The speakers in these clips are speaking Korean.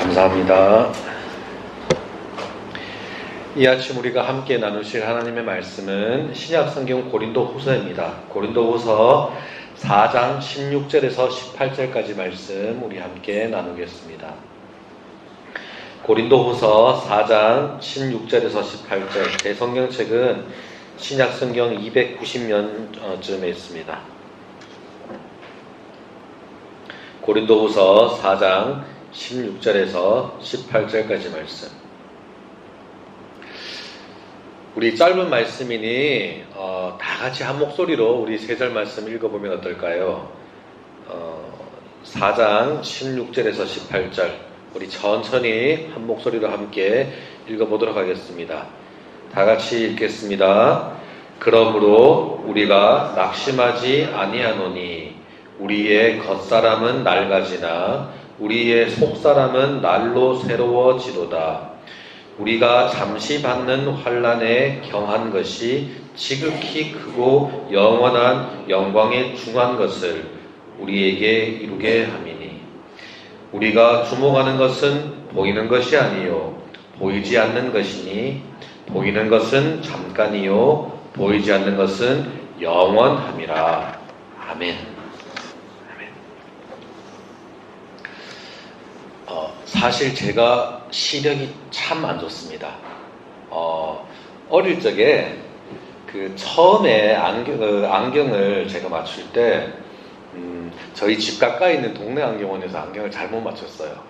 감사합니다. 이 아침 우리가 함께 나누실 하나님의 말씀은 신약성경 고린도후서입니다. 고린도후서 4장 16절에서 18절까지 말씀 우리 함께 나누겠습니다. 고린도후서 4장 16절에서 18절, 제 성경책은 신약성경 290년쯤에 있습니다. 고린도후서 4장 16절에서 18절까지 말씀. 우리 짧은 말씀이니 다 같이 한 목소리로 우리 세 절 말씀 읽어보면 어떨까요? 4장 16절에서 18절 우리 천천히 한 목소리로 함께 읽어보도록 하겠습니다. 다 같이 읽겠습니다. 그러므로 우리가 낙심하지 아니하노니 우리의 겉사람은 낡아지나 우리의 속사람은 날로 새로워지도다. 우리가 잠시 받는 환난에 경한 것이 지극히 크고 영원한 영광에 중한 것을 우리에게 이루게 함이니 우리가 주목하는 것은 보이는 것이 아니요 보이지 않는 것이니 보이는 것은 잠깐이요 보이지 않는 것은 영원함이라. 아멘. 사실 제가 시력이 참 안 좋습니다. 어릴 적에 처음에 안경을 제가 맞출 때 저희 집 가까이 있는 동네 안경원에서 안경을 잘못 맞췄어요.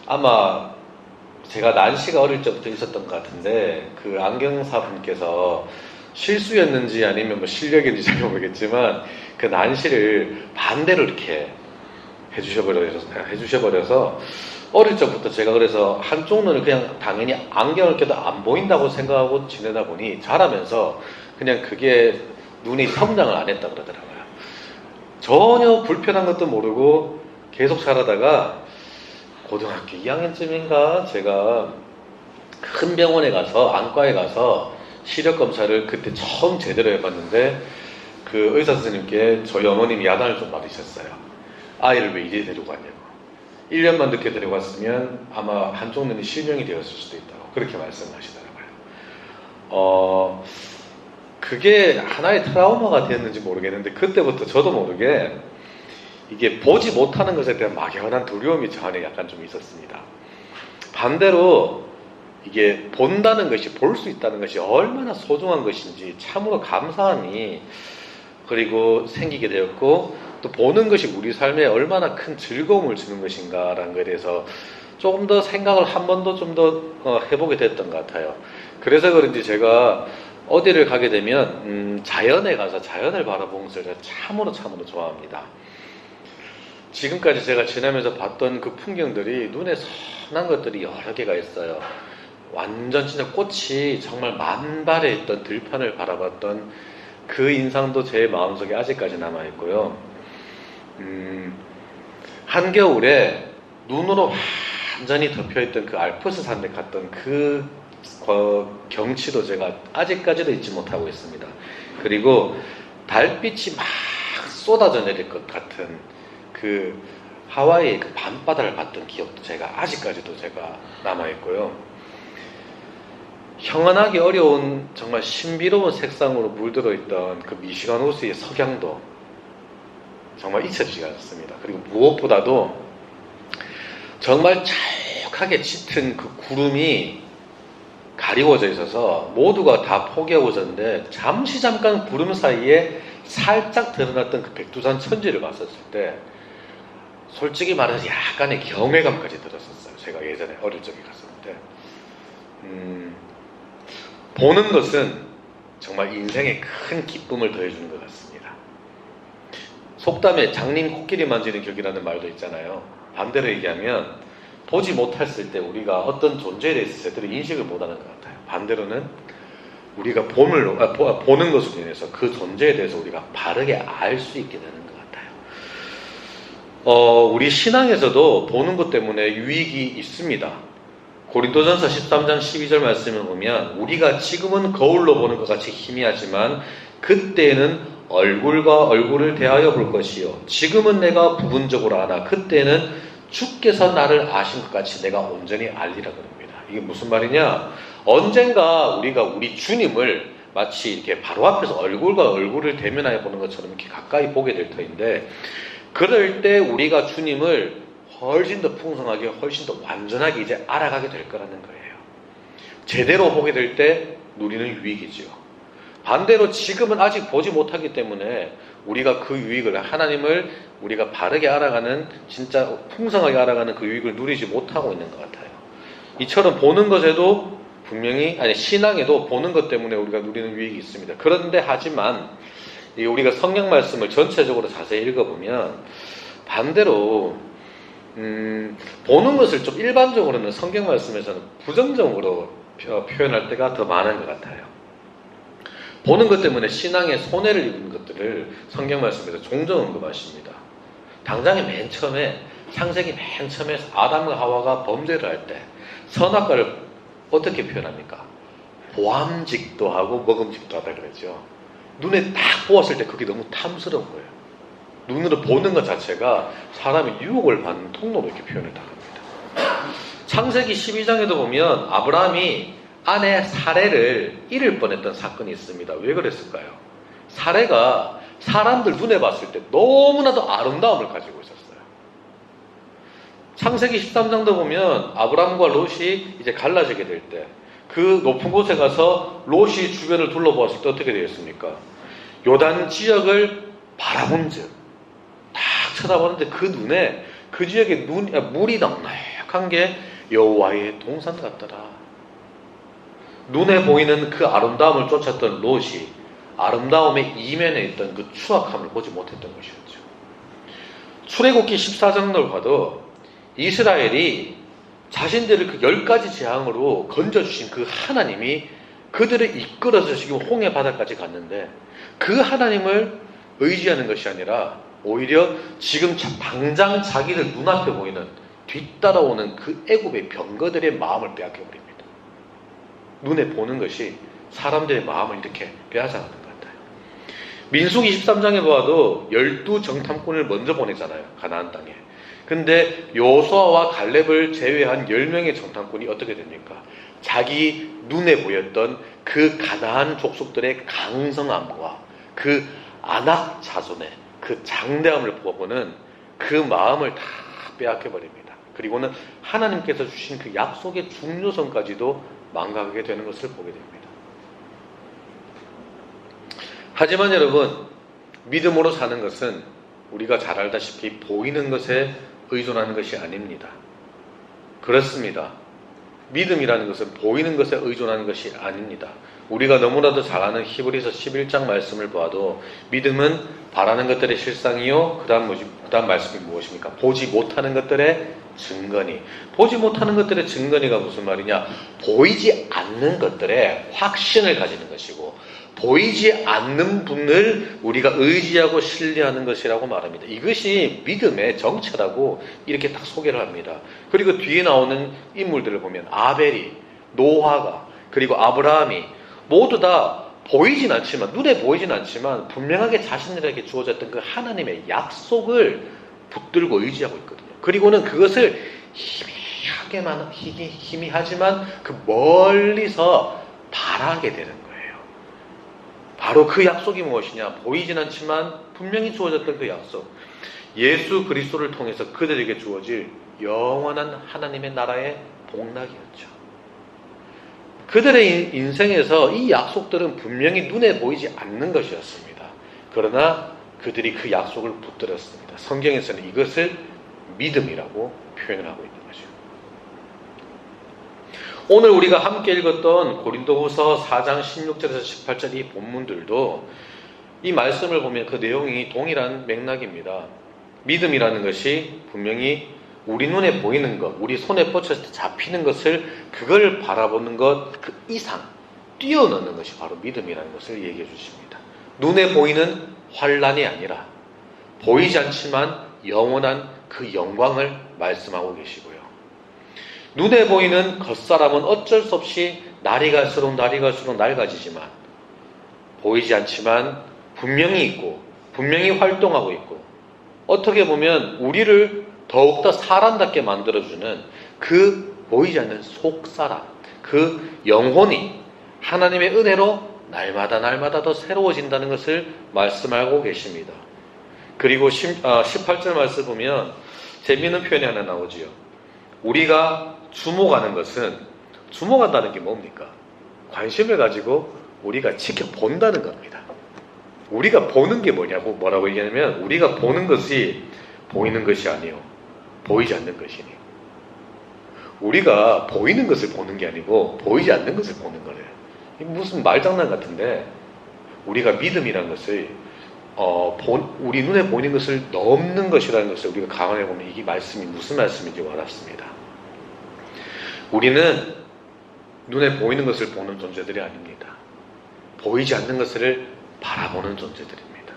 아마 제가 난시가 어릴 적부터 있었던 것 같은데 그 안경사 분께서 실수였는지 아니면 뭐 실력인지 잘 모르겠지만 그 난시를 반대로 이렇게 해주셔버려서 어릴 적부터 제가 그래서 한쪽 눈을 그냥 당연히 안경을 껴도 안 보인다고 생각하고 지내다 보니 자라면서 그냥 그게 눈이 성장을 안 했다 그러더라고요. 전혀 불편한 것도 모르고 계속 자라다가 고등학교 2학년쯤인가 제가 큰 병원에 가서 안과에 가서 시력 검사를 그때 처음 제대로 해봤는데 그 의사 선생님께 저희 어머님이 야단을 좀 받으셨어요. 아이를 왜 이제 데리고 왔냐고. 1년만 늦게 데리고 왔으면 아마 한쪽 눈이 실명이 되었을 수도 있다고 그렇게 말씀하시더라고요. 그게 하나의 트라우마가 되었는지 모르겠는데 그때부터 저도 모르게 이게 보지 못하는 것에 대한 막연한 두려움이 저 안에 약간 좀 있었습니다. 반대로 이게 본다는 것이, 볼 수 있다는 것이 얼마나 소중한 것인지 참으로 감사함이 그리고 생기게 되었고 또 보는 것이 우리 삶에 얼마나 큰 즐거움을 주는 것인가라는 것에 대해서 조금 더 생각을 한 번 더 좀 더 해보게 됐던 것 같아요. 그래서 그런지 제가 어디를 가게 되면 자연에 가서 자연을 바라보는 것을 참으로 좋아합니다. 지금까지 제가 지나면서 봤던 그 풍경들이 눈에 선한 것들이 여러 개가 있어요. 완전 진짜 꽃이 정말 만발해 있던 들판을 바라봤던 그 인상도 제 마음속에 아직까지 남아있고요. 한겨울에 눈으로 완전히 덮여있던 그 알프스 산맥 갔던 그 경치도 제가 아직까지도 잊지 못하고 있습니다. 그리고 달빛이 막 쏟아져 내릴 것 같은 그 하와이의 그 밤바다를 봤던 기억도 제가 아직까지도 제가 남아있고요. 형언하기 어려운 정말 신비로운 색상으로 물들어 있던 그 미시간 호수의 석양도 정말 잊혀지지가 않습니다. 그리고 무엇보다도 정말 자욱하게 짙은 그 구름이 가리워져 있어서 모두가 다 포기하고 있었는데 잠깐 구름 사이에 살짝 드러났던 그 백두산 천지를 봤었을 때 솔직히 말해서 약간의 경외감까지 들었었어요. 제가 예전에 어릴 적에 갔을 때 보는 것은 정말 인생에 큰 기쁨을 더해주는 것 같습니다. 속담에 장님 코끼리 만지는 격이라는 말도 있잖아요. 반대로 얘기하면 보지 못했을 때 우리가 어떤 존재에 대해서 제대로 인식을 못하는 것 같아요. 반대로는 우리가 보는 것으로 인해서 그 존재에 대해서 우리가 바르게 알 수 있게 되는 것 같아요. 우리 신앙에서도 보는 것 때문에 유익이 있습니다. 고린도전서 13장 12절 말씀을 보면 우리가 지금은 거울로 보는 것 같이 희미하지만 그때는 얼굴과 얼굴을 대하여 볼 것이요 지금은 내가 부분적으로 하나 그때는 주께서 나를 아신 것 같이 내가 온전히 알리라 그럽니다. 이게 무슨 말이냐? 언젠가 우리가 우리 주님을 마치 이렇게 바로 앞에서 얼굴과 얼굴을 대면하여 보는 것처럼 이렇게 가까이 보게 될 터인데, 그럴 때 우리가 주님을 훨씬 더 풍성하게, 훨씬 더 완전하게 이제 알아가게 될 거라는 거예요. 제대로 보게 될 때 누리는 유익이지요. 반대로 지금은 아직 보지 못하기 때문에 우리가 그 유익을, 하나님을 우리가 바르게 알아가는, 진짜 풍성하게 알아가는 그 유익을 누리지 못하고 있는 것 같아요. 이처럼 보는 것에도 분명히, 신앙에도 보는 것 때문에 우리가 누리는 유익이 있습니다. 그런데 하지만 우리가 성경 말씀을 전체적으로 자세히 읽어보면 반대로 보는 것을 좀 일반적으로는 성경 말씀에서는 부정적으로 표현할 때가 더 많은 것 같아요. 보는 것 때문에 신앙에 손해를 입은 것들을 성경 말씀에서 종종 언급하십니다. 당장에 맨 처음에, 창세기 맨 처음에 아담과 하와가 범죄를 할 때 선악과를 어떻게 표현합니까? 보암직도 하고 먹음직도 하다 그랬죠. 눈에 딱 보았을 때 그게 너무 탐스러운 거예요. 눈으로 보는 것 자체가 사람이 유혹을 받는 통로로 이렇게 표현을 당합니다. 창세기 12장에도 보면 아브라함이 아내 사레를 잃을 뻔했던 사건이 있습니다. 왜 그랬을까요? 사레가 사람들 눈에 봤을 때 너무나도 아름다움을 가지고 있었어요. 창세기 13장도 보면 아브라함과 롯이 이제 갈라지게 될 때 그 높은 곳에 가서 롯이 주변을 둘러보았을 때 어떻게 되었습니까? 요단 지역을 바라본즉 딱 쳐다보는데 그 눈에 그 지역에 물이 넉넉한 게 여호와의 동산 같더라. 눈에 보이는 그 아름다움을 쫓았던 롯이 아름다움의 이면에 있던 그 추악함을 보지 못했던 것이었죠. 출애굽기 14장을 봐도 이스라엘이 자신들을 그 10가지 재앙으로 건져주신 그 하나님이 그들을 이끌어서 지금 홍해 바다까지 갔는데 그 하나님을 의지하는 것이 아니라 오히려 지금 당장 자기들 눈앞에 보이는 뒤따라오는 그 애굽의 병거들의 마음을 빼앗겨버립니다. 눈에 보는 것이 사람들의 마음을 이렇게 빼앗아가는 것 같아요. 민수기 23장에 보아도 12정탐꾼을 먼저 보내잖아요. 가나안 땅에. 근데 요수아와 갈렙을 제외한 10명의 정탐꾼이 어떻게 됩니까? 자기 눈에 보였던 그 가나안 족속들의 강성함과 그 아낙 자손의 그 장대함을 보고는 그 마음을 다 빼앗겨버립니다. 그리고는 하나님께서 주신 그 약속의 중요성까지도 망각하게 되는 것을 보게 됩니다. 하지만 여러분, 믿음으로 사는 것은 우리가 잘 알다시피 보이는 것에 의존하는 것이 아닙니다. 그렇습니다. 믿음이라는 것은 보이는 것에 의존하는 것이 아닙니다. 우리가 너무나도 잘 아는 히브리서 11장 말씀을 보아도 믿음은 바라는 것들의 실상이요, 그 다음 말씀이 무엇입니까? 보지 못하는 것들의 증거니. 보지 못하는 것들의 증거니가 무슨 말이냐? 보이지 않는 것들의 확신을 가지는 것이고 보이지 않는 분을 우리가 의지하고 신뢰하는 것이라고 말합니다. 이것이 믿음의 정체라고 이렇게 딱 소개를 합니다. 그리고 뒤에 나오는 인물들을 보면 아벨이, 노아가, 그리고 아브라함이 모두 다 보이진 않지만, 눈에 보이진 않지만 분명하게 자신들에게 주어졌던 그 하나님의 약속을 붙들고 의지하고 있거든요. 그리고는 그것을 희미하지만 그 멀리서 바라게 되는 거예요. 바로 그 약속이 무엇이냐? 보이진 않지만 분명히 주어졌던 그 약속. 예수 그리스도를 통해서 그들에게 주어질 영원한 하나님의 나라의 복락이었죠. 그들의 인생에서 이 약속들은 분명히 눈에 보이지 않는 것이었습니다. 그러나 그들이 그 약속을 붙들었습니다. 성경에서는 이것을 믿음이라고 표현을 하고 있는 거죠. 오늘 우리가 함께 읽었던 고린도후서 4장 16절에서 18절 이 본문들도 이 말씀을 보면 그 내용이 동일한 맥락입니다. 믿음이라는 것이 분명히 우리 눈에 보이는 것, 우리 손에 뻗쳤을 때 잡히는 것을 그걸 바라보는 것 그 이상 뛰어넘는 것이 바로 믿음이라는 것을 얘기해 주십니다. 눈에 보이는 환란이 아니라 보이지 않지만 영원한 그 영광을 말씀하고 계시고요. 눈에 보이는 겉사람은 어쩔 수 없이 날이 갈수록 낡아지지만 보이지 않지만 분명히 있고 분명히 활동하고 있고 어떻게 보면 우리를 더욱더 사람답게 만들어주는 그 보이지 않는 속사람, 그 영혼이 하나님의 은혜로 날마다 날마다 더 새로워진다는 것을 말씀하고 계십니다. 그리고 18절 말씀 보면 재미있는 표현이 하나 나오지요. 우리가 주목하는 것은, 주목한다는 게 뭡니까? 관심을 가지고 우리가 지켜본다는 겁니다. 우리가 보는 게 뭐라고 얘기하냐면, 우리가 보는 것이 보이는 것이 아니요, 보이지 않는 것이니. 우리가 보이는 것을 보는 게 아니고 보이지 않는 것을 보는 거래요. 무슨 말장난 같은데, 우리가 믿음이라는 것을 우리 눈에 보이는 것을 넘는 것이라는 것을 우리가 감안해 보면 이게 말씀이 무슨 말씀인지 와닿습니다. 우리는 눈에 보이는 것을 보는 존재들이 아닙니다. 보이지 않는 것을 바라보는 존재들입니다.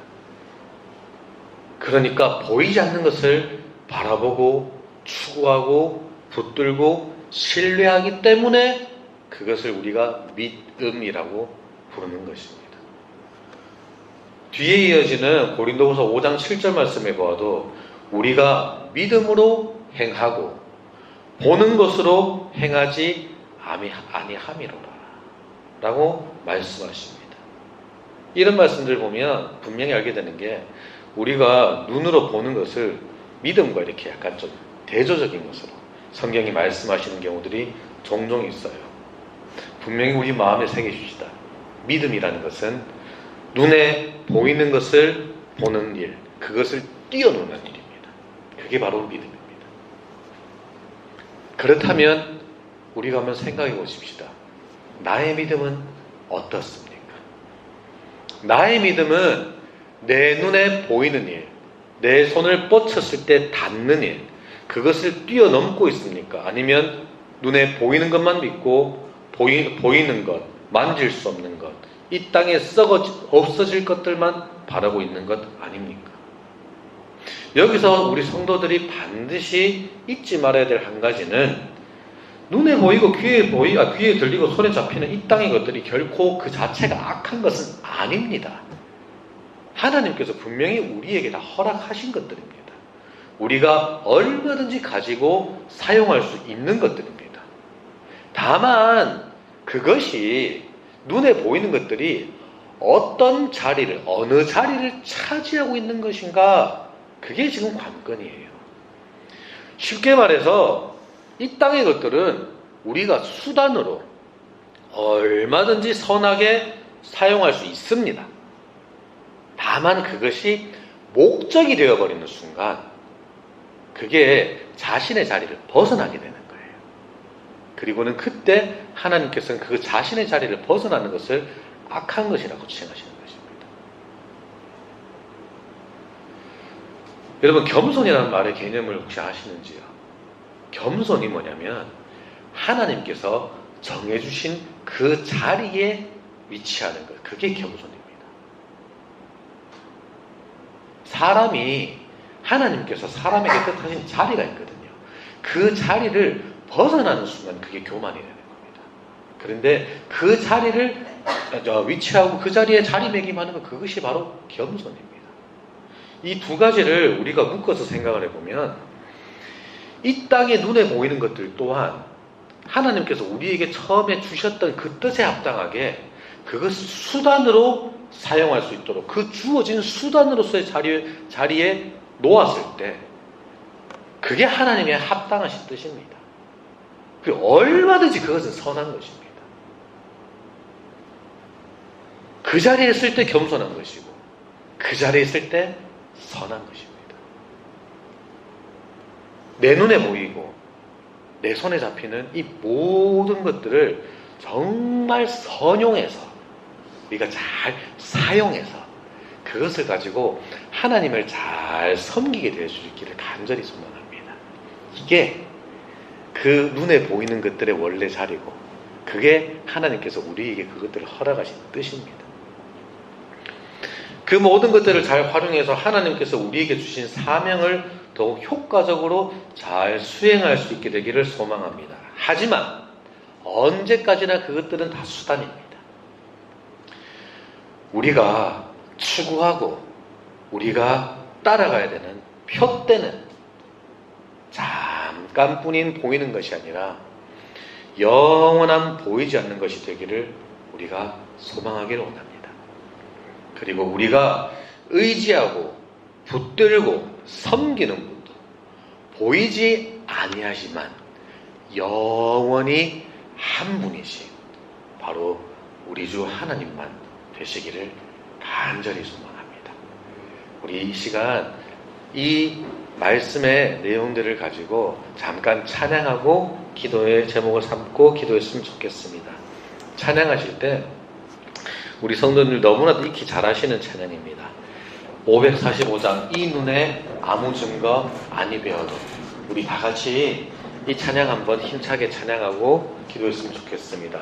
그러니까 보이지 않는 것을 바라보고 추구하고 붙들고 신뢰하기 때문에 그것을 우리가 믿음이라고 부르는 것입니다. 뒤에 이어지는 고린도후서 5장 7절 말씀에 보아도 우리가 믿음으로 행하고 보는 것으로 행하지 아니함이로라 라고 말씀하십니다. 이런 말씀들 보면 분명히 알게 되는 게, 우리가 눈으로 보는 것을 믿음과 이렇게 약간 좀 대조적인 것으로 성경이 말씀하시는 경우들이 종종 있어요. 분명히 우리 마음에 새겨주시다. 믿음이라는 것은 눈에 보이는 것을 보는 일, 그것을 뛰어넘는 일입니다. 그게 바로 믿음입니다. 그렇다면 우리가 한번 생각해 보십시다. 나의 믿음은 어떻습니까? 나의 믿음은 내 눈에 보이는 일, 내 손을 뻗쳤을 때 닿는 일, 그것을 뛰어넘고 있습니까? 아니면 눈에 보이는 것만 믿고 보이는 것, 만질 수 없는 것, 이 땅에 없어질 것들만 바라고 있는 것 아닙니까? 여기서 우리 성도들이 반드시 잊지 말아야 될 한 가지는, 눈에 보이고 귀에 들리고 손에 잡히는 이 땅의 것들이 결코 그 자체가 악한 것은 아닙니다. 하나님께서 분명히 우리에게 다 허락하신 것들입니다. 우리가 얼마든지 가지고 사용할 수 있는 것들입니다. 다만 그것이, 눈에 보이는 것들이 어떤 자리를, 어느 자리를 차지하고 있는 것인가, 그게 지금 관건이에요. 쉽게 말해서 이 땅의 것들은 우리가 수단으로 얼마든지 선하게 사용할 수 있습니다. 다만 그것이 목적이 되어버리는 순간 그게 자신의 자리를 벗어나게 되는 거예요. 그리고는 그때 하나님께서는 그 자신의 자리를 벗어나는 것을 악한 것이라고 칭하시는 것입니다. 여러분, 겸손이라는 말의 개념을 혹시 아시는지요? 겸손이 뭐냐면 하나님께서 정해주신 그 자리에 위치하는 것, 그게 겸손입니다. 사람이, 하나님께서 사람에게 뜻하신 자리가 있거든요. 그 자리를 벗어나는 순간 그게 교만이 되는 겁니다. 그런데 그 자리를 위치하고 그 자리에 자리매김하는 것, 그것이 바로 겸손입니다. 이 두 가지를 우리가 묶어서 생각을 해보면, 이 땅에 눈에 보이는 것들 또한 하나님께서 우리에게 처음에 주셨던 그 뜻에 합당하게 그것을 수단으로 사용할 수 있도록, 그 주어진 수단으로서의 자리에 놓았을 때 그게 하나님의 합당하신 뜻입니다. 얼마든지 그것은 선한 것입니다. 그 자리에 있을 때 겸손한 것이고 그 자리에 있을 때 선한 것입니다. 내 눈에 보이고 내 손에 잡히는 이 모든 것들을 정말 선용해서, 우리가 잘 사용해서 그것을 가지고 하나님을 잘 섬기게 되어 주시기를 간절히 소망합니다. 이게 그 눈에 보이는 것들의 원래 자리고, 그게 하나님께서 우리에게 그것들을 허락하신 뜻입니다. 그 모든 것들을 잘 활용해서 하나님께서 우리에게 주신 사명을 더욱 효과적으로 잘 수행할 수 있게 되기를 소망합니다. 하지만 언제까지나 그것들은 다 수단입니다. 우리가 추구하고 우리가 따라가야 되는 표대는 잠깐뿐인 보이는 것이 아니라 영원한 보이지 않는 것이 되기를 우리가 소망하기를 원합니다. 그리고 우리가 의지하고 붙들고 섬기는 분도 보이지 아니하지만 영원히 한 분이신 바로 우리 주 하나님만 되시기를 간절히 소망합니다. 우리 이 시간 이 말씀의 내용들을 가지고 잠깐 찬양하고 기도의 제목을 삼고 기도했으면 좋겠습니다. 찬양하실 때 우리 성도님들 너무나도 익히 잘 아시는 찬양입니다. 545장 이 눈에 아무 증거 아니 배어도 우리 다 같이 이 찬양 한번 힘차게 찬양하고 기도했으면 좋겠습니다.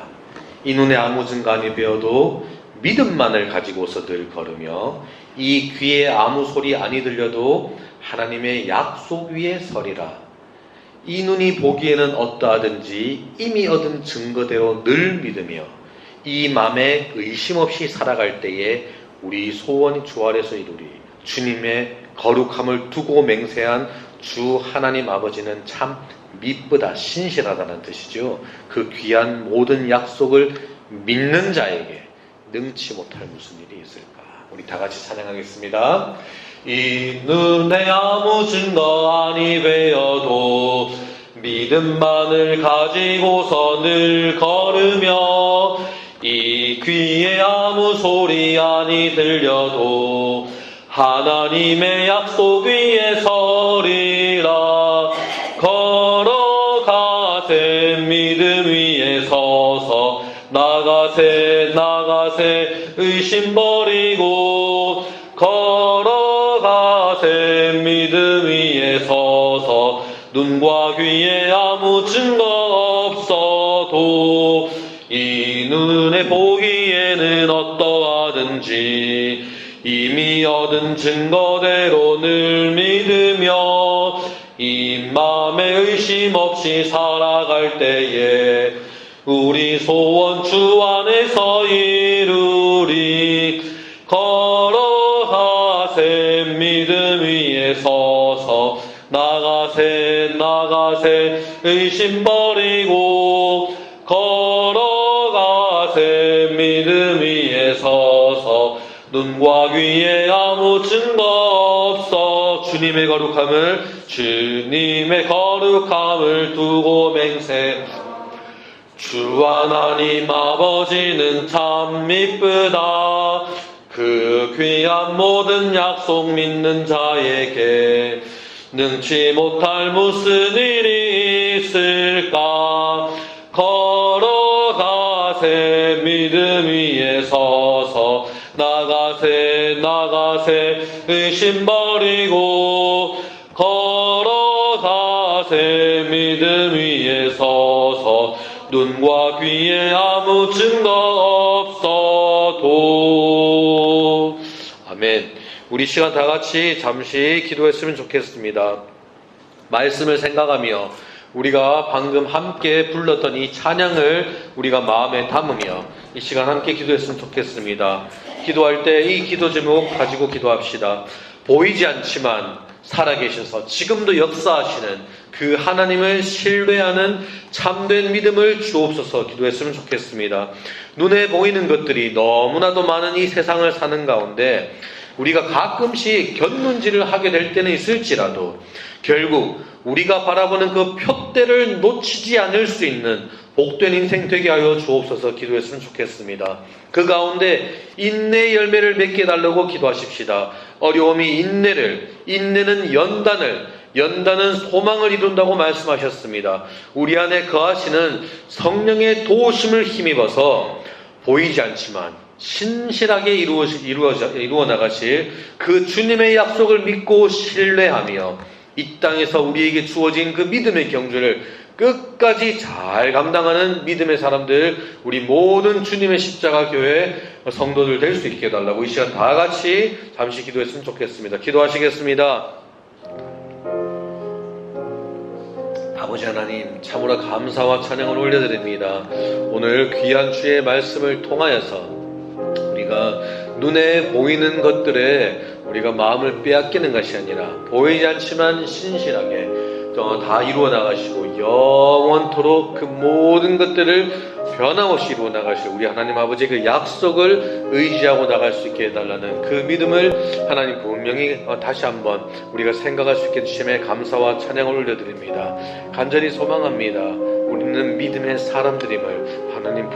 이 눈에 아무 증거 아니 배어도 믿음만을 가지고서 늘 걸으며 이 귀에 아무 소리 아니 들려도 하나님의 약속 위에 서리라. 이 눈이 보기에는 어떠하든지 이미 얻은 증거대로 늘 믿으며 이 맘에 의심 없이 살아갈 때에 우리 소원이 주 아래서 이루리. 주님의 거룩함을 두고 맹세한 주 하나님 아버지는 참 미쁘다 신실하다는 뜻이죠. 그 귀한 모든 약속을 믿는 자에게 능치 못할 무슨 일이 있을까? 우리 다 같이 찬양하겠습니다. 이 눈에 아무 증거 아니 배어도 믿음만을 가지고서 늘 걸으며 이 귀에 아무 소리 아니 들려도 하나님의 약속 위에 서리라. 걸어가세 믿음 위에 서서 나가세 의심 버리고 걸어가세 믿음 위에 서서 눈과 귀에 아무 증거 없어도 이 눈에 보기에는 어떠하든지 이미 얻은 증거대로 늘 믿으며 이 맘에 의심 없이 살아갈 때에 우리 소원 주 안에서 이루리. 걸어가세 믿음 위에 서서 나가세 의심 버리고 걸어가세 믿음 위에 서서 눈과 귀에 아무 증거 없어 주님의 거룩함을 두고 맹세. 주 하나님 아버지는 참 미쁘다. 그 귀한 모든 약속 믿는 자에게 능치 못할 무슨 일이 있을까. 걸어가세 믿음 위에 서서 나가세 의심 버리고 걸어가세 믿음 위에 서서 눈과 귀에 아무 증거 없어도. 아멘. 우리 시간 다 같이 잠시 기도했으면 좋겠습니다. 말씀을 생각하며 우리가 방금 함께 불렀던 이 찬양을 우리가 마음에 담으며 이 시간 함께 기도했으면 좋겠습니다. 기도할 때 이 기도 제목 가지고 기도합시다. 보이지 않지만 살아계셔서 지금도 역사하시는 그 하나님을 신뢰하는 참된 믿음을 주옵소서 기도했으면 좋겠습니다. 눈에 보이는 것들이 너무나도 많은 이 세상을 사는 가운데 우리가 가끔씩 견눈질을 하게 될 때는 있을지라도 결국 우리가 바라보는 그 표대를 놓치지 않을 수 있는 복된 인생 되게 하여 주옵소서 기도했으면 좋겠습니다. 그 가운데 인내의 열매를 맺게 달라고 기도하십시다. 어려움이 인내는 연단은 소망을 이룬다고 말씀하셨습니다. 우리 안에 거하시는 성령의 도우심을 힘입어서 보이지 않지만 신실하게 이루어 나가실 그 주님의 약속을 믿고 신뢰하며 이 땅에서 우리에게 주어진 그 믿음의 경주를 끝까지 잘 감당하는 믿음의 사람들, 우리 모든 주님의 십자가 교회 성도들 될 수 있게 해달라고 이 시간 다 같이 잠시 기도했으면 좋겠습니다. 기도하시겠습니다. 아버지 하나님, 참으로 감사와 찬양을 올려드립니다. 오늘 귀한 주의 말씀을 통하여서 우리가 눈에 보이는 것들에 우리가 마음을 빼앗기는 것이 아니라 보이지 않지만 신실하게 다 이루어 나가시고 영원토록 그 모든 것들을 변함없이 이루어 나가실 우리 하나님 아버지의 그 약속을 의지하고 나갈 수 있게 해달라는 그 믿음을 하나님 분명히 다시 한번 우리가 생각할 수 있게 주심에 감사와 찬양을 올려드립니다. 간절히 소망합니다. 우리는 믿음의 사람들임을 하나님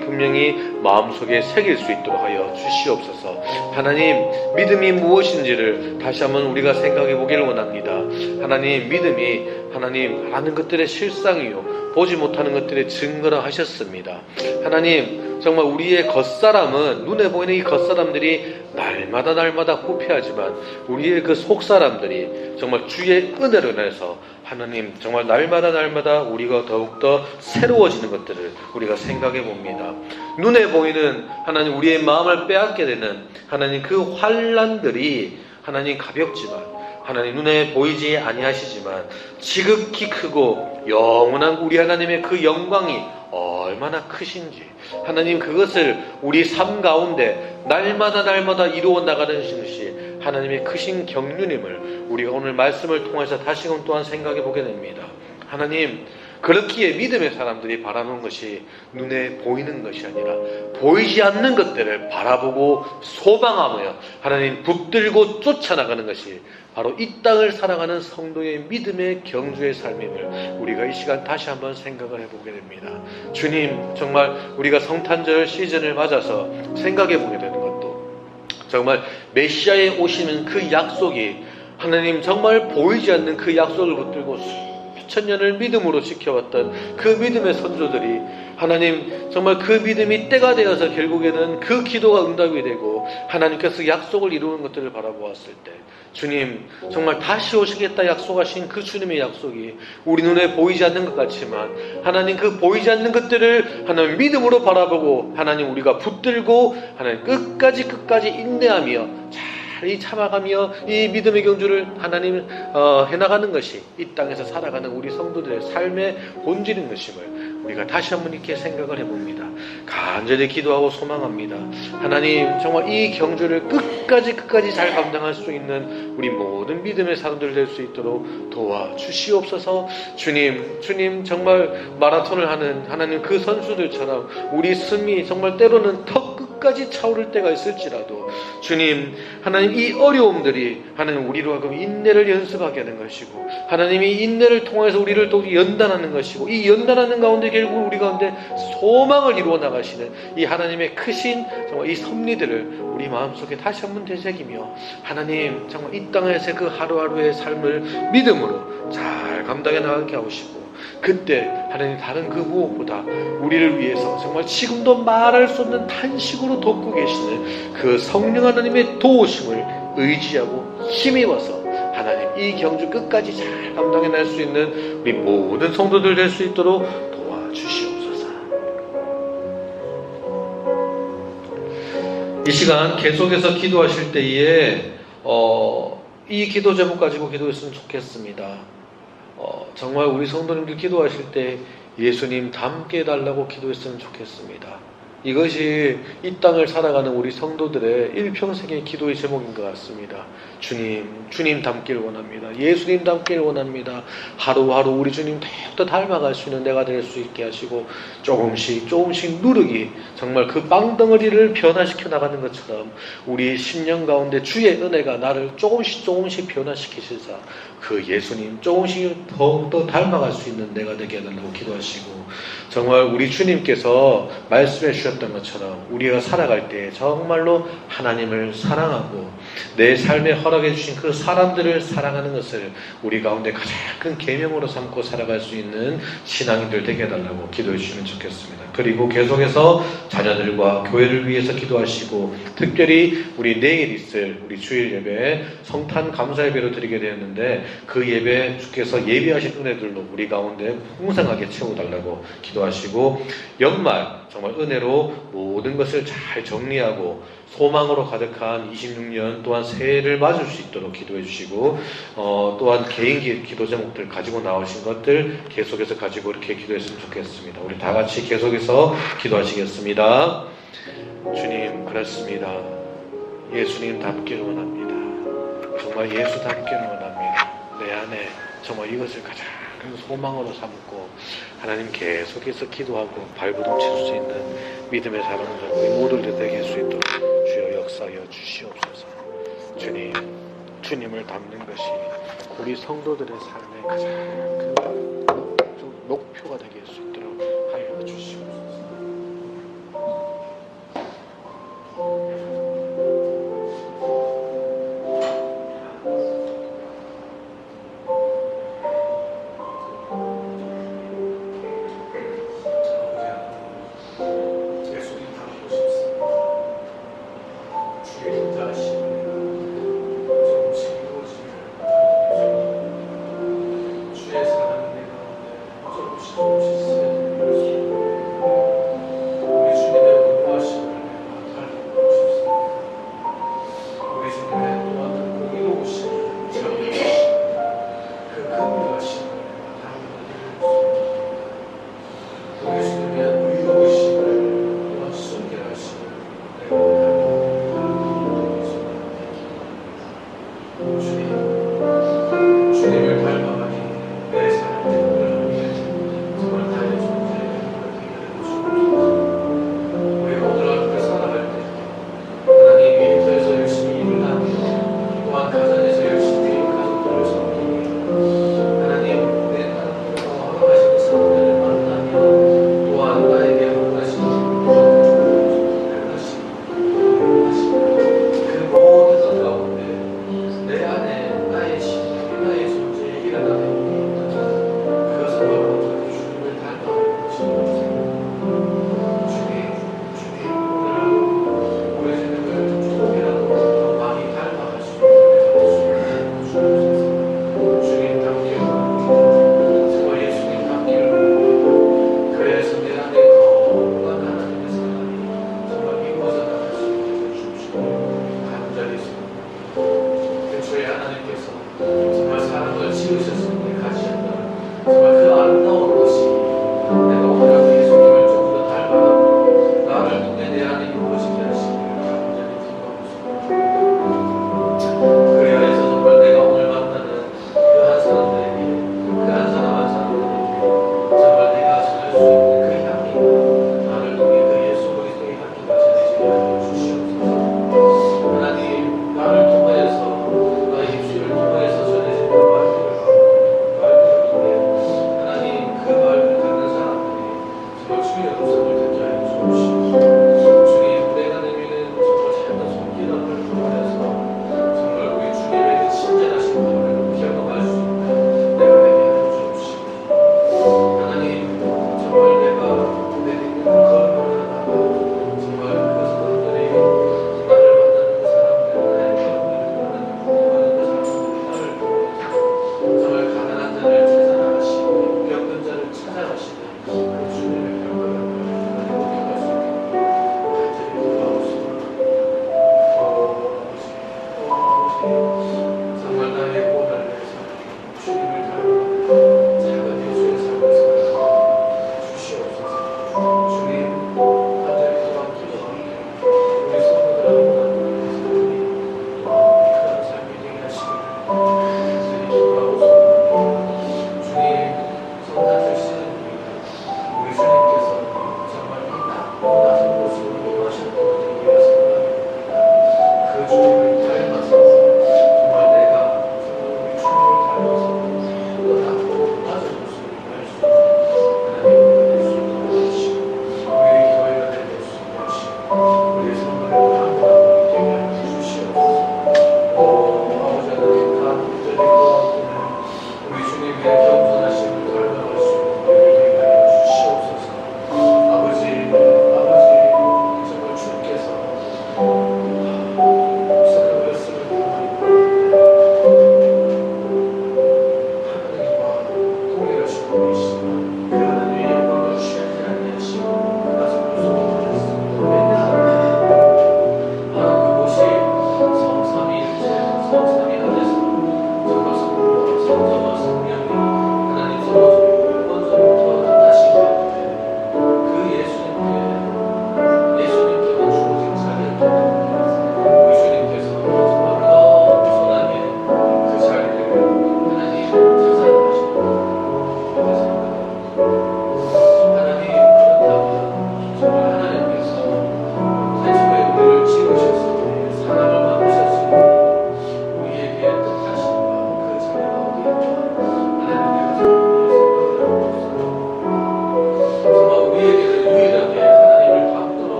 분명히 마음속에 새길 수 있도록 하여 주시옵소서. 하나님, 믿음이 무엇인지를 다시 한번 우리가 생각해 보기를 원합니다. 하나님, 믿음이 하나님 하는 것들의 실상이요 보지 못하는 것들의 증거라 하셨습니다. 하나님, 정말 우리의 겉사람은, 눈에 보이는 이 겉사람들이 날마다 후패하지만 우리의 그 속사람들이 정말 주의 은혜로 인해서 하나님 정말 날마다 우리가 더욱더 새로워지는 것들을 우리가 생각해 봅니다. 눈에 보이는 하나님 우리의 마음을 빼앗게 되는 하나님 그 환난들이 하나님 가볍지만 하나님 눈에 보이지 아니하시지만 지극히 크고 영원한 우리 하나님의 그 영광이 얼마나 크신지 하나님 그것을 우리 삶 가운데 날마다 이루어 나가는 것이 하나님의 크신 경륜임을 우리가 오늘 말씀을 통해서 다시금 또한 생각해 보게 됩니다. 하나님, 그렇기에 믿음의 사람들이 바라는 것이 눈에 보이는 것이 아니라 보이지 않는 것들을 바라보고 소망하며 하나님 붙들고 쫓아나가는 것이 바로 이 땅을 살아가는 성도의 믿음의 경주의 삶임을 우리가 이 시간 다시 한번 생각을 해보게 됩니다. 주님, 정말 우리가 성탄절 시즌을 맞아서 생각해 보게 되는 것도 정말 메시아에 오시는 그 약속이 하나님 정말 보이지 않는 그 약속을 붙들고 수천 년을 믿음으로 지켜왔던 그 믿음의 선조들이 하나님 정말 그 믿음이 때가 되어서 결국에는 그 기도가 응답이 되고 하나님께서 약속을 이루는 것들을 바라보았을 때 주님 정말 다시 오시겠다 약속하신 그 주님의 약속이 우리 눈에 보이지 않는 것 같지만 하나님 그 보이지 않는 것들을 하나님 믿음으로 바라보고 하나님 우리가 붙들고 하나님 끝까지 인내하며 잘 참아가며 이 믿음의 경주를 하나님 해나가는 것이 이 땅에서 살아가는 우리 성도들의 삶의 본질인 것임을 우리가 다시 한번 이렇게 생각을 해봅니다. 간절히 기도하고 소망합니다. 하나님 정말 이 경주를 끝까지 잘 감당할 수 있는 우리 모든 믿음의 사람들 될 수 있도록 도와주시옵소서. 주님 정말 마라톤을 하는 하나님 그 선수들처럼 우리 숨이 정말 때로는 턱 끝까지 차오를 때가 있을지라도 주님 하나님 이 어려움들이 하나님 우리로 하여금 인내를 연습하게 하는 것이고 하나님이 인내를 통해서 우리를 또 연단하는 것이고 이 연단하는 가운데 결국 우리 가운데 소망을 이루어 나가시는 이 하나님의 크신 정말 이 섭리들을 우리 마음속에 다시 한번 되새기며 하나님 정말 이 땅에서 그 하루하루의 삶을 믿음으로 잘 감당해 나가게 하시고 그때 하나님 다른 그 무엇보다 우리를 위해서 정말 지금도 말할 수 없는 탄식으로 돕고 계시는 그 성령 하나님의 도우심을 의지하고 힘입어서 하나님 이 경주 끝까지 잘 감당해 낼 수 있는 우리 모든 성도들 될 수 있도록 도와주시옵소서. 이 시간 계속해서 기도하실 때에 이 기도 제목 가지고 기도했으면 좋겠습니다. 정말 우리 성도님들 기도하실 때 예수님 닮게 해달라고 기도했으면 좋겠습니다. 이것이 이 땅을 살아가는 우리 성도들의 일평생의 기도의 제목인 것 같습니다. 주님 닮기를 원합니다. 예수님 닮기를 원합니다. 하루하루 우리 주님 더욱더 닮아갈 수 있는 내가 될 수 있게 하시고 조금씩 누르기 정말 그 빵덩어리를 변화시켜 나가는 것처럼 우리 심령 가운데 주의 은혜가 나를 조금씩 변화시키시사 그 예수님 조금씩 더욱더 닮아갈 수 있는 내가 되게 해달라고 기도하시고 정말 우리 주님께서 말씀해 주셨던 것처럼 우리가 살아갈 때 정말로 하나님을 사랑하고 내 삶에 허락해 주신 그 사람들을 사랑하는 것을 우리 가운데 가장 큰 계명으로 삼고 살아갈 수 있는 신앙인들 되게 해달라고 기도해 주시면 좋겠습니다. 그리고 계속해서 자녀들과 교회를 위해서 기도하시고 특별히 우리 내일 있을 우리 주일 예배 성탄 감사 예배로 드리게 되었는데 그 예배 주께서 예비하신 은혜들로 우리 가운데 풍성하게 채워달라고 기도하시고 연말 정말 은혜로 모든 것을 잘 정리하고 소망으로 가득한 26년 또한 새해를 맞을 수 있도록 기도해 주시고 또한 개인 기도 제목들 가지고 나오신 것들 계속해서 가지고 이렇게 기도했으면 좋겠습니다. 우리 다 같이 계속해서 기도하시겠습니다. 주님 그렇습니다. 예수님 닮기를 원합니다. 정말 예수 닮기를 원합니다. 내 안에 정말 이것을 가장 큰 소망으로 삼고 하나님 계속해서 기도하고 발버둥 칠 수 있는 믿음의 사람들 우리 모두들 되게 할 수 있도록 주여 역사하여 주시옵소서. 주님, 주님을 닮는 것이 우리 성도들의 삶의 가장 큰 목표가 되게 할 수 있도록 하여 주시옵소서. 주의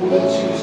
모든 친구